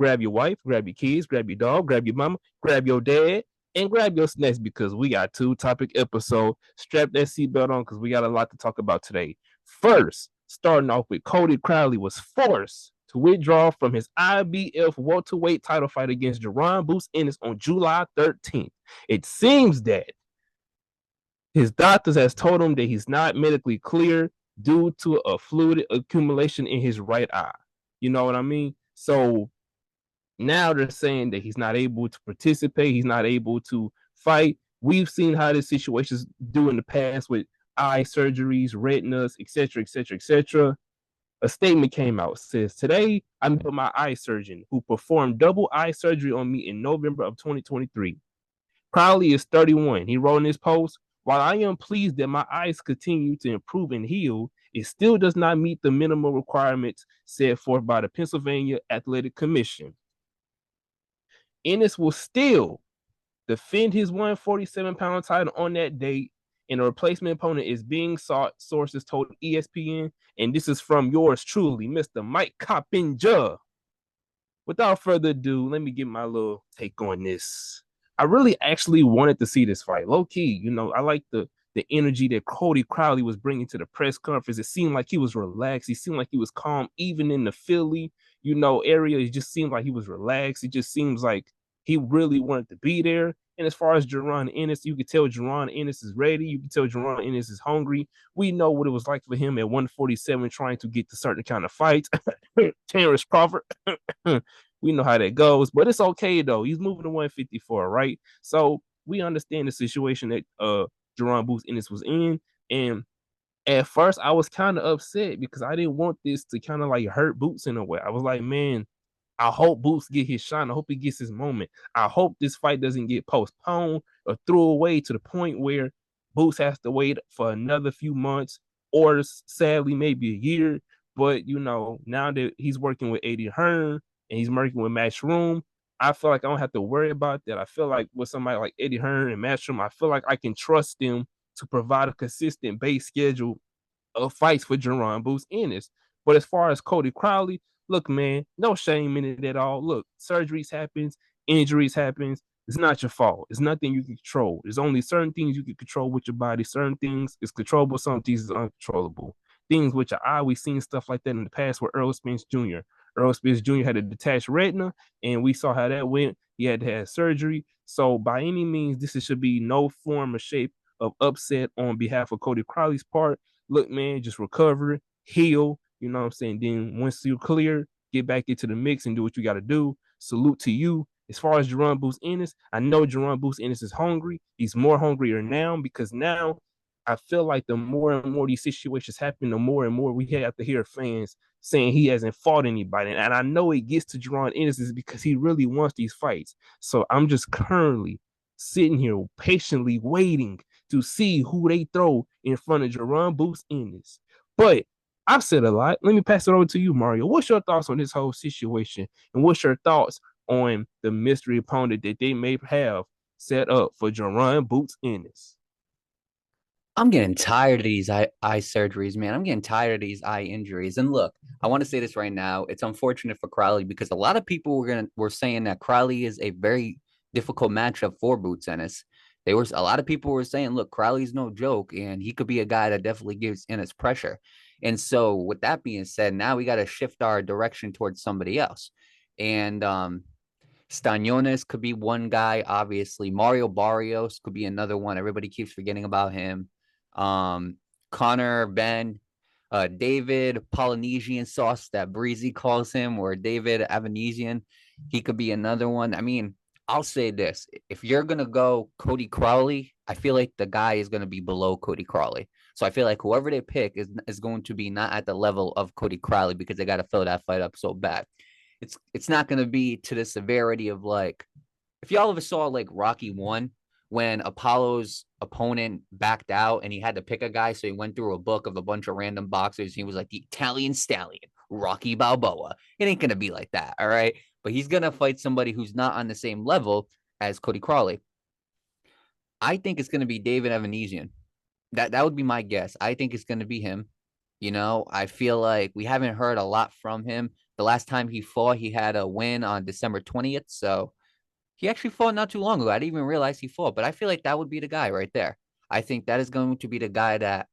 grab your wife, grab your kids, grab your dog, grab your mama, grab your dad, and grab your snacks because we got 2-topic episode. Strap that seatbelt on because we got a lot to talk about today. First, starting off with Cody Crowley was forced to withdraw from his IBF welterweight title fight against Jaron Ennis on July 13th. It seems that his doctors has told him that he's not medically clear due to a fluid accumulation in his right eye. You know what I mean? So now they're saying that he's not able to participate. He's not able to fight. We've seen how this situations do in the past with eye surgeries, retinas, etc., etc., etc. A statement came out, says, today I met with my eye surgeon who performed double eye surgery on me in November of 2023. Crowley is 31. He wrote in his post, while I am pleased that my eyes continue to improve and heal, it still does not meet the minimum requirements set forth by the Pennsylvania Athletic Commission. Ennis will still defend his 147-pound title on that date, and a replacement opponent is being sought, sources told ESPN, and this is from yours truly, Mr. Mike Coppinger. Without further ado, let me get my little take on this. I really actually wanted to see this fight. Low key, you know, I like the energy that Cody Crowley was bringing to the press conference. It seemed like he was relaxed. He seemed like he was calm, even in the Philly, you know, area. It just seemed like he was relaxed. It just seems like he really wanted to be there. And as far as Jaron Ennis, you could tell Jaron Ennis is ready. You can tell Jaron Ennis is hungry. We know what it was like for him at 147 trying to get to certain kind of fights. Terrence Crawford. We know how that goes, but it's okay though. He's moving to 154, right? So we understand the situation that Jaron Ennis was in. And at first I was kind of upset because I didn't want this to kind of like hurt Boots in a way. I was like, man, I hope Boots get his shine. I hope he gets his moment. I hope this fight doesn't get postponed or thrown away to the point where Boots has to wait for another few months or sadly maybe a year. But, you know, now that he's working with Eddie Hearn and he's working with Matchroom, I feel like I don't have to worry about that. I feel like with somebody like Eddie Hearn and Matchroom, I feel like I can trust them to provide a consistent base schedule of fights for Jaron Ennis. But as far as Cody Crowley, look, man, no shame in it at all. Look, surgeries happens, injuries happens. It's not your fault. It's nothing you can control. There's only certain things you can control with your body. Certain things is controllable. Some things is uncontrollable. Things with your eye, we've seen stuff like that in the past with Earl Spence Jr. Earl Spence Jr. had a detached retina, and we saw how that went. He had to have surgery. So by any means, this should be no form or shape of upset on behalf of Cody Crowley's part. Look, man, just recover, heal. You know what I'm saying? Then once you're clear, get back into the mix and do what you got to do. Salute to you. As far as Jaron Ennis, I know Jaron Ennis is hungry. He's more hungrier now because now I feel like the more and more these situations happen, the more and more we have to hear fans saying he hasn't fought anybody. And I know it gets to Jaron Ennis is because he really wants these fights. So I'm just currently sitting here patiently waiting to see who they throw in front of Jaron Ennis. But I've said a lot. Let me pass it over to you, Mario. What's your thoughts on this whole situation? And what's your thoughts on the mystery opponent that they may have set up for Jaron Ennis? I'm getting tired of these eye surgeries, man. I'm getting tired of these eye injuries. And look, I want to say this right now. It's unfortunate for Crowley because a lot of people were saying that Crowley is a very difficult matchup for Boots Ennis. A lot of people were saying, look, Crowley's no joke, and he could be a guy that definitely gives Ennis pressure. And so, with that being said, now we got to shift our direction towards somebody else. And Stanionis could be one guy, obviously. Mario Barrios could be another one. Everybody keeps forgetting about him. Connor, Ben, David Polynesian Sauce that Breezy calls him, or David Avanesian. He could be another one. I mean, I'll say this. If you're going to go Cody Crowley, I feel like the guy is going to be below Cody Crowley. So I feel like whoever they pick is going to be not at the level of Cody Crowley because they got to fill that fight up so bad. It's not going to be to the severity of like, if y'all ever saw like Rocky 1, when Apollo's opponent backed out and he had to pick a guy. So he went through a book of a bunch of random boxers. He was like the Italian stallion, Rocky Balboa. It ain't going to be like that. All right. But he's going to fight somebody who's not on the same level as Cody Crowley. I think it's going to be David Evanesian. That would be my guess. I think it's going to be him. You know, I feel like we haven't heard a lot from him. The last time he fought, he had a win on December 20th. So he actually fought not too long ago. I didn't even realize he fought, but I feel like that would be the guy right there. I think that is going to be the guy that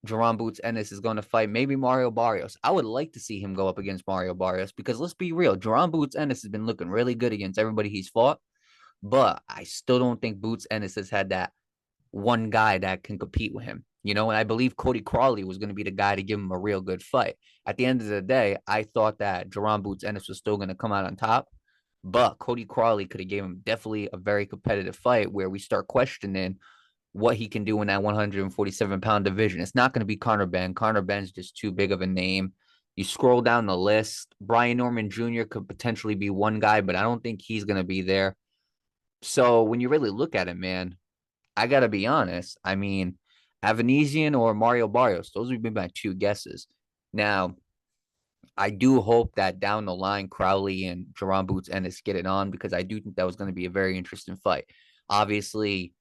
Jaron Boots Ennis is going to fight. Maybe Mario Barrios. I would like to see him go up against Mario Barrios because let's be real. Jaron Boots Ennis has been looking really good against everybody he's fought, but I still don't think Boots Ennis has had that one guy that can compete with him. You know, and I believe Cody Crowley was going to be the guy to give him a real good fight. At the end of the day, I thought that Jaron Boots Ennis was still going to come out on top, but Cody Crowley could have gave him definitely a very competitive fight where we start questioning what he can do in that 147-pound division. It's not going to be Conor Benn. Conor Benn's just too big of a name. You scroll down the list, Brian Norman Jr. could potentially be one guy, but I don't think he's going to be there. So when you really look at it, man, I got to be honest. I mean, Avanesian or Mario Barrios, those would be my two guesses. Now, I do hope that down the line, Crowley and Jaron Boots Ennis get it on because I do think that was going to be a very interesting fight. Obviously,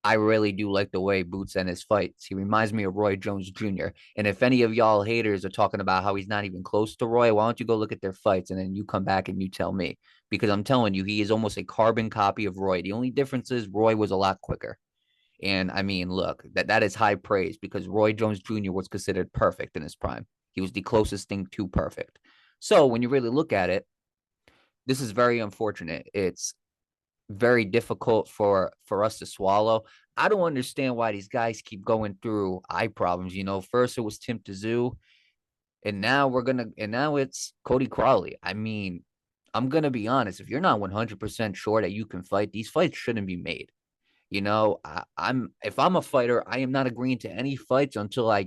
I really do like the way Boots Ennis fights. He reminds me of Roy Jones Jr. And if any of y'all haters are talking about how he's not even close to Roy, why don't you go look at their fights and then you come back and you tell me? Because I'm telling you, he is almost a carbon copy of Roy. The only difference is Roy was a lot quicker. And I mean, look, that is high praise because Roy Jones Jr. was considered perfect in his prime. He was the closest thing to perfect. So when you really look at it, this is very unfortunate. It's very difficult for us to swallow. I don't understand why these guys keep going through eye problems. You know, first it was Tim Tszyu, and now it's Cody Crowley. I mean, I'm gonna be honest. If you're not 100% sure that you can fight, these fights shouldn't be made. You know, I'm if I'm a fighter, I am not agreeing to any fights until I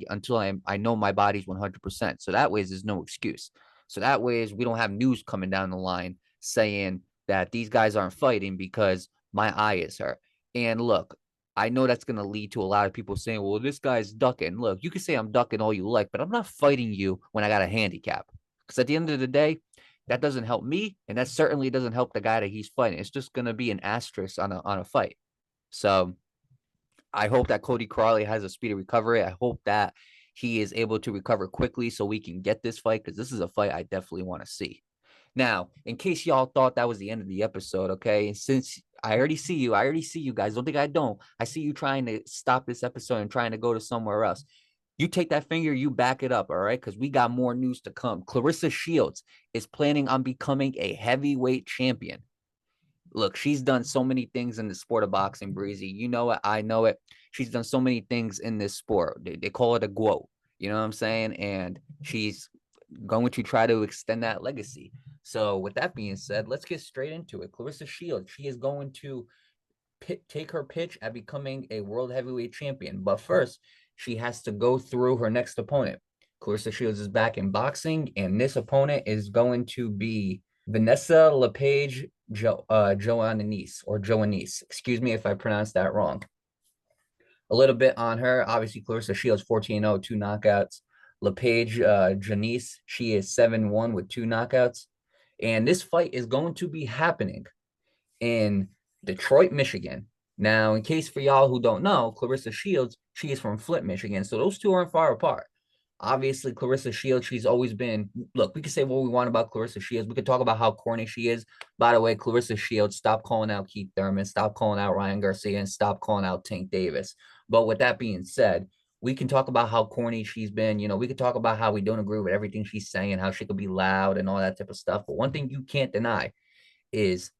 know my body's 100%. So that way there's no excuse. So that way we don't have news coming down the line saying that these guys aren't fighting because my eye is hurt. And look, I know that's going to lead to a lot of people saying, well, this guy's ducking. Look, you can say I'm ducking all you like, but I'm not fighting you when I got a handicap. Because at the end of the day, that doesn't help me. And that certainly doesn't help the guy that he's fighting. It's just going to be an asterisk on a fight. So I hope that Cody Crowley has a speedy recovery. I hope that he is able to recover quickly so we can get this fight because this is a fight I definitely want to see. Now, in case y'all thought that was the end of the episode, okay, and since I already see you guys. Don't think I don't. I see you trying to stop this episode and trying to go to somewhere else. You take that finger, you back it up, all right? Because we got more news to come. Claressa Shields is planning on becoming a heavyweight champion. Look, she's done so many things in the sport of boxing, Breezy. You know it. I know it. She's done so many things in this sport. They call it a GWOAT. You know what I'm saying? And she's going to try to extend that legacy. So with that being said, let's get straight into it. Claressa Shields, she is going to take her pitch at becoming a world heavyweight champion. But first, she has to go through her next opponent. Claressa Shields is back in boxing, and this opponent is going to be Vanessa Lepage Joanisse. Excuse me if I pronounced that wrong. A little bit on her. Obviously, Claressa Shields 14-0, 2 knockouts. Lepage Joanisse, she is 7-1 with 2 knockouts. And this fight is going to be happening in Detroit, Michigan. Now, in case for y'all who don't know, Claressa Shields, she is from Flint, Michigan. So those two aren't far apart. Obviously, Claressa Shields, she's always been, look, we can say what we want about Claressa Shields. We could talk about how corny she is. By the way, Claressa Shields, stop calling out Keith Thurman, stop calling out Ryan Garcia, and stop calling out Tank Davis. But with that being said, we can talk about how corny she's been. You know, we could talk about how we don't agree with everything she's saying, how she could be loud and all that type of stuff. But one thing you can't deny is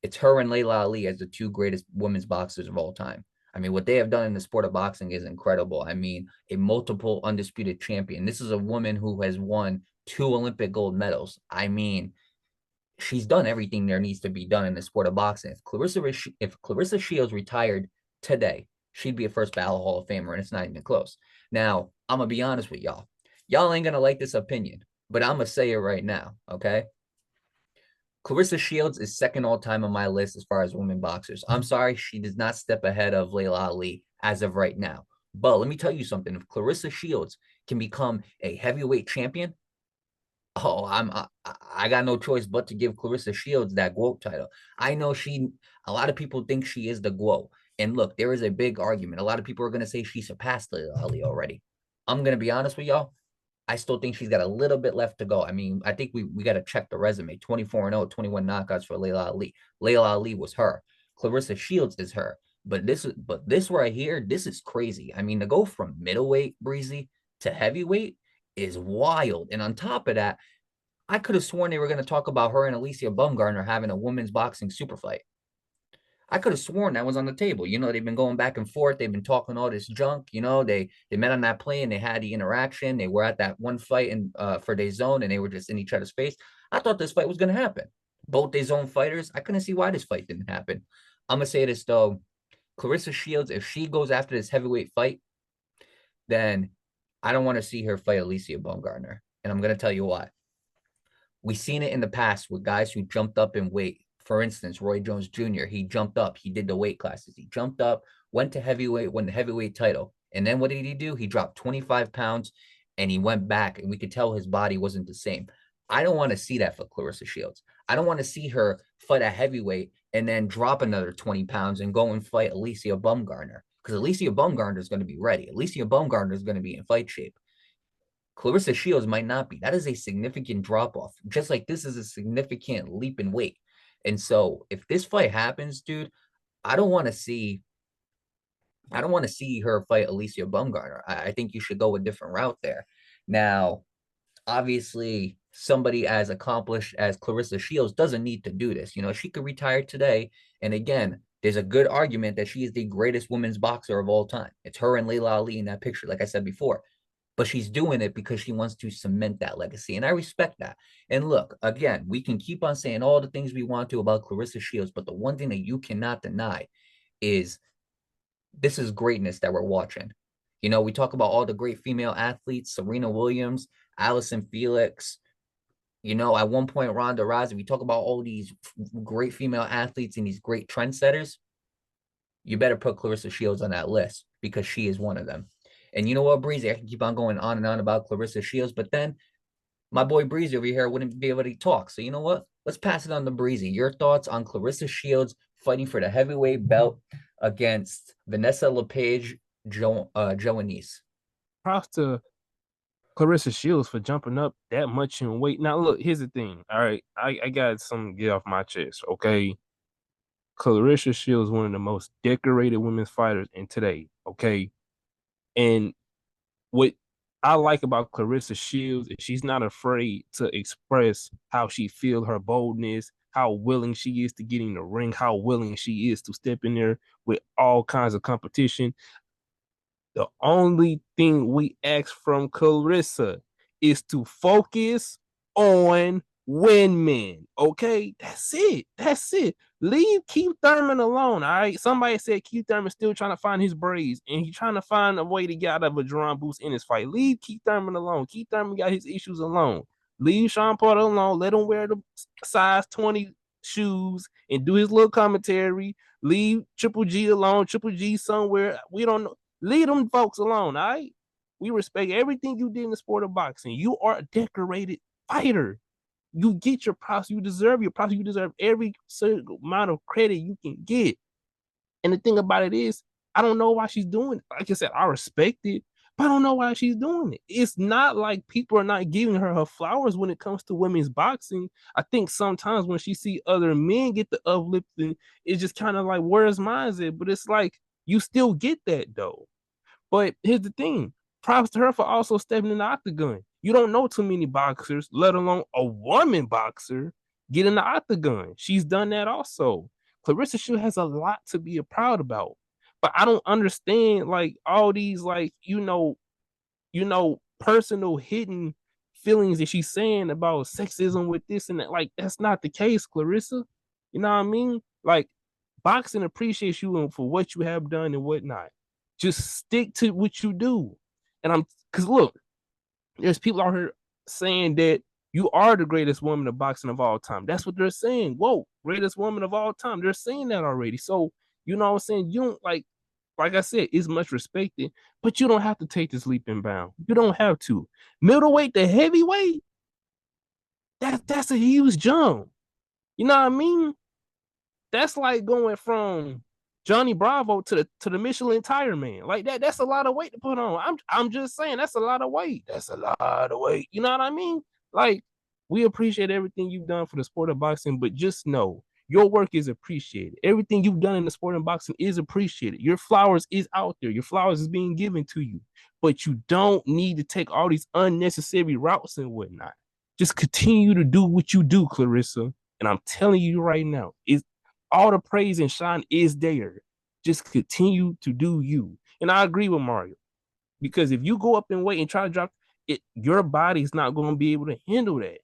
it's her and Laila Ali as the two greatest women's boxers of all time. I mean, what they have done in the sport of boxing is incredible. I mean, a multiple undisputed champion. This is a woman who has won 2 Olympic gold medals. I mean, she's done everything there needs to be done in the sport of boxing. If Claressa Shields retired today, she'd be a first ballot Hall of Famer, and it's not even close. Now, I'm going to be honest with y'all. Y'all ain't going to like this opinion, but I'm going to say it right now, okay? Claressa Shields is second all time on my list as far as women boxers. I'm sorry, she does not step ahead of Laila Ali as of right now. But let me tell you something. If Claressa Shields can become a heavyweight champion, oh, I got no choice but to give Claressa Shields that GWOAT title. I know a lot of people think she is the GWOAT. And look, there is a big argument. A lot of people are going to say she surpassed Laila Ali already. I'm gonna be honest with y'all. I still think she's got a little bit left to go. I mean, I think we got to check the resume. 24-0, 21 knockouts for Laila Ali. Laila Ali was her. Claressa Shields is her. But this right here, this is crazy. I mean, to go from middleweight Breezy to heavyweight is wild. And on top of that, I could have sworn they were going to talk about her and Alycia Baumgardner having a women's boxing super fight. I could have sworn that was on the table. They've been going back and forth. They've been talking all this junk. They met on that plane. They had the interaction. They were at that one fight in for their zone, and they were just in each other's face. I thought this fight was going to happen. Both their zone fighters. I couldn't see why this fight didn't happen. I'm gonna say this though. Claressa Shields, if she goes after this heavyweight fight, then I don't want to see her fight Alycia Baumgardner, and I'm gonna tell you why. We've seen it in the past with guys who jumped up in weight. For instance, Roy Jones Jr., he jumped up. He did the weight classes. He jumped up, went to heavyweight, won the heavyweight title. And then what did he do? He dropped 25 pounds and he went back, and we could tell his body wasn't the same. I don't want to see that for Claressa Shields. I don't want to see her fight a heavyweight and then drop another 20 pounds and go and fight Alycia Baumgardner, because Alycia Baumgardner is going to be ready. Alycia Baumgardner is going to be in fight shape. Claressa Shields might not be. That is a significant drop off, just like this is a significant leap in weight. And so if this fight happens, dude, I don't want to see her fight Alycia Baumgardner. I think you should go a different route there. Now, obviously, somebody as accomplished as Claressa Shields doesn't need to do this. She could retire today. And again, there's a good argument that she is the greatest women's boxer of all time. It's her and Laila Ali in that picture, like I said before. But she's doing it because she wants to cement that legacy. And I respect that. And look, again, we can keep on saying all the things we want to about Claressa Shields, but the one thing that you cannot deny is this is greatness that we're watching. We talk about all the great female athletes, Serena Williams, Allison Felix, at one point, Ronda Rousey. We talk about all these great female athletes and these great trendsetters. You better put Claressa Shields on that list because she is one of them. And you know what, Breezy? I can keep on going on and on about Claressa Shields, but then my boy Breezy over here wouldn't be able to talk. So you know what? Let's pass it on to Breezy. Your thoughts on Claressa Shields fighting for the heavyweight belt against Vanessa Lepage Joanisse. Props to Claressa Shields for jumping up that much in weight. Now, look, here's the thing. All right, I got something to get off my chest, okay? Claressa Shields, one of the most decorated women's fighters in today, okay? And what I like about Claressa Shields is she's not afraid to express how she feels, her boldness, how willing she is to get in the ring, how willing she is to step in there with all kinds of competition. The only thing we ask from Claressa is to focus on women. Okay, that's it. That's it. Leave Keith Thurman alone. All right. Somebody said Keith Thurman's still trying to find his braids, and he's trying to find a way to get out of a Jaron Boost in his fight. Leave Keith Thurman alone. Keith Thurman got his issues alone. Leave Sean Porter alone. Let him wear the size 20 shoes and do his little commentary. Leave Triple G alone. Triple G somewhere. We don't know. Leave them folks alone. All right. We respect everything you did in the sport of boxing. You are a decorated fighter. You get your props. You deserve your props. You deserve every certain amount of credit you can get. And the thing about it is, I don't know why she's doing it. Like I said, I respect it, but I don't know why she's doing it. It's not like people are not giving her flowers when it comes to women's boxing. I think sometimes when she see other men get the uplifting, it's just kind of like, where's mine at? But it's like, you still get that though. But here's the thing. Props to her for also stepping in the octagon. You don't know too many boxers, let alone a woman boxer, get in the octagon. She's done that also. Claressa Shields has a lot to be proud about. But I don't understand like all these like, personal hidden feelings that she's saying about sexism with this and that. Like, that's not the case, Claressa. You know what I mean? Like, boxing appreciates you for what you have done and whatnot. Just stick to what you do. And because look, there's people out here saying that you are the greatest woman of boxing of all time. That's what they're saying. Whoa, greatest woman of all time. They're saying that already. So, you know what I'm saying? You don't like I said, it's much respected, but you don't have to take this leap and bound. You don't have to. Middleweight to heavyweight, that's a huge jump. You know what I mean? That's like going from Johnny Bravo to the Michelin tire man. Like that's a lot of weight to put on. I'm just saying that's a lot of weight. That's a lot of weight. You know what I mean? Like, we appreciate everything you've done for the sport of boxing, but just know your work is appreciated. Everything you've done in the sport of boxing is appreciated. Your flowers is out there. Your flowers is being given to you. But you don't need to take all these unnecessary routes and whatnot. Just continue to do what you do, Claressa. And I'm telling you right now, is all the praise and shine is there. Just continue to do you. And I agree with Mario. Because if you go up and weight and try to drop it, your body's not going to be able to handle that.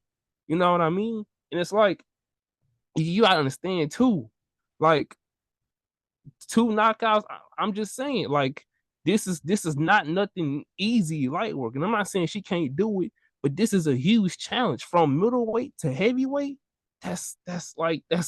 You know what I mean? And it's like, you gotta understand too, like, 2 knockouts. I'm just saying, like, this is not nothing easy light work. And I'm not saying she can't do it, but this is a huge challenge from middleweight to heavyweight. That's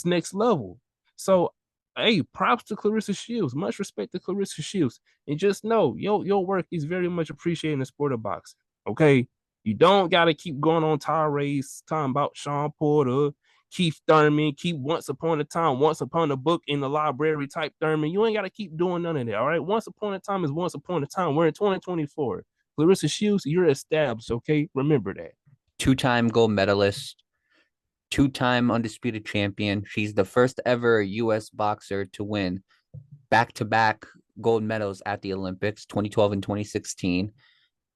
next level. So, hey, props to Claressa Shields. Much respect to Claressa Shields. And just know your work is very much appreciated in the sport of boxing. Okay. You don't gotta keep going on tirades talking about Sean Porter, Keith Thurman, keep once upon a time, once upon a book in the library type Thurman. You ain't got to keep doing none of that. All right. Once upon a time is once upon a time. We're in 2024. Claressa Shields, you're established. Okay. Remember that. 2-time gold medalist, 2-time undisputed champion. She's the first ever U.S. boxer to win back-to-back gold medals at the Olympics, 2012 and 2016.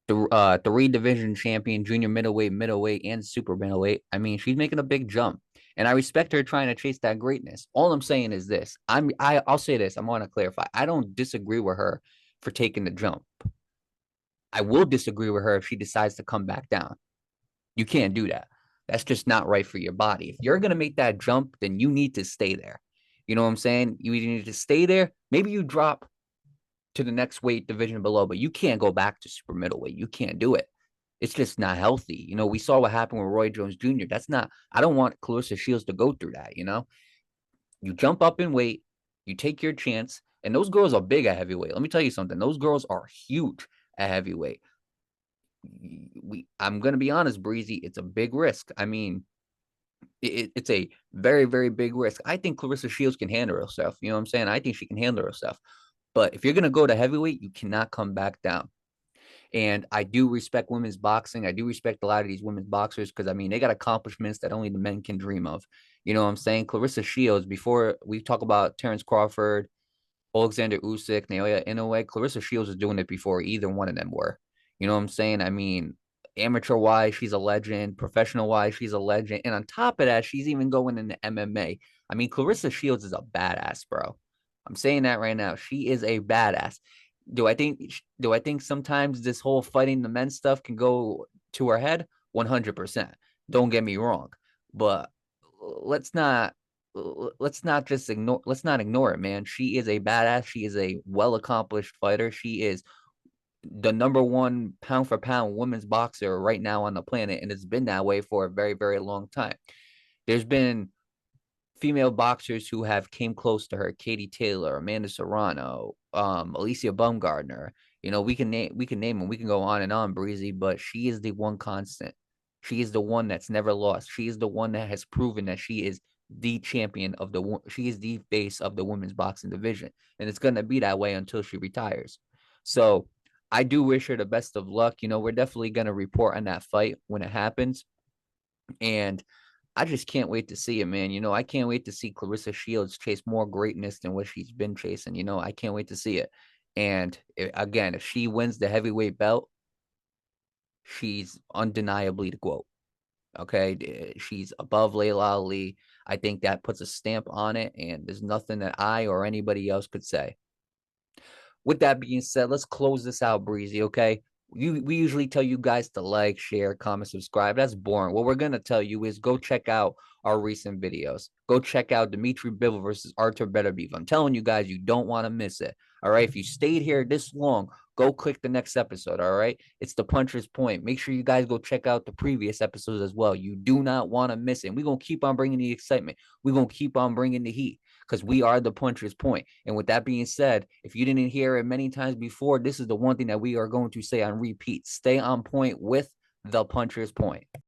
3-division champion, junior middleweight, and super middleweight. I mean, she's making a big jump, and I respect her trying to chase that greatness. All I'm saying is this: I'll say this. I want to clarify. I don't disagree with her for taking the jump. I will disagree with her if she decides to come back down. You can't do that. That's just not right for your body. If you're gonna make that jump, then you need to stay there. You know what I'm saying? You either need to stay there. Maybe you drop to the next weight division below, but you can't go back to super middleweight. You can't do it. It's just not healthy. You know, we saw what happened with Roy Jones Jr. I don't want Claressa Shields to go through that, you know? You jump up in weight, you take your chance, and those girls are big at heavyweight. Let me tell you something. Those girls are huge at heavyweight. I'm going to be honest, Breezy, it's a big risk. I mean, it's a very, very big risk. I think Claressa Shields can handle herself. You know what I'm saying? I think she can handle herself. But if you're going to go to heavyweight, you cannot come back down. And I do respect women's boxing. I do respect a lot of these women's boxers because, I mean, they got accomplishments that only the men can dream of. You know what I'm saying? Claressa Shields, before we talk about Terrence Crawford, Alexander Usyk, Naoya Inoue, Claressa Shields is doing it before either one of them were. You know what I'm saying? I mean, amateur-wise, she's a legend. Professional-wise, she's a legend. And on top of that, she's even going into MMA. I mean, Claressa Shields is a badass, bro. I'm saying that right now. She is a badass. Do I think sometimes this whole fighting the men stuff can go to her head? 100%. Don't get me wrong. But let's not ignore it, man. She is a badass. She is a well-accomplished fighter. She is the #1 pound for pound women's boxer right now on the planet, and it's been that way for a very, very long time. There's been female boxers who have came close to her: Katie Taylor, Amanda Serrano, Alycia Baumgardner. You know, we can name them. We can go on and on, Breezy, but she is the one constant. She is the one that's never lost. She is the one that has proven that she is the champion of she is the face of the women's boxing division, and it's going to be that way until she retires. So I do wish her the best of luck. You know, we're definitely going to report on that fight when it happens, and I just can't wait to see it, man. You know, I can't wait to see Claressa Shields chase more greatness than what she's been chasing. You know, I can't wait to see it. And again, if she wins the heavyweight belt, she's undeniably the GWOAT. Okay, she's above Laila Ali. I think that puts a stamp on it, and there's nothing that I or anybody else could say. With that being said, let's close this out, Breezy, okay? We usually tell you guys to like, share, comment, subscribe. That's boring. What we're going to tell you is go check out our recent videos. Go check out Dimitri Bivol versus Artur Beterbiev. I'm telling you guys, you don't want to miss it. All right? If you stayed here this long, go click the next episode, all right? It's the Puncher's Point. Make sure you guys go check out the previous episodes as well. You do not want to miss it. We're going to keep on bringing the excitement. We're going to keep on bringing the heat because we are the Puncher's Point. And with that being said, if you didn't hear it many times before, this is the one thing that we are going to say on repeat. Stay on point with the Puncher's Point.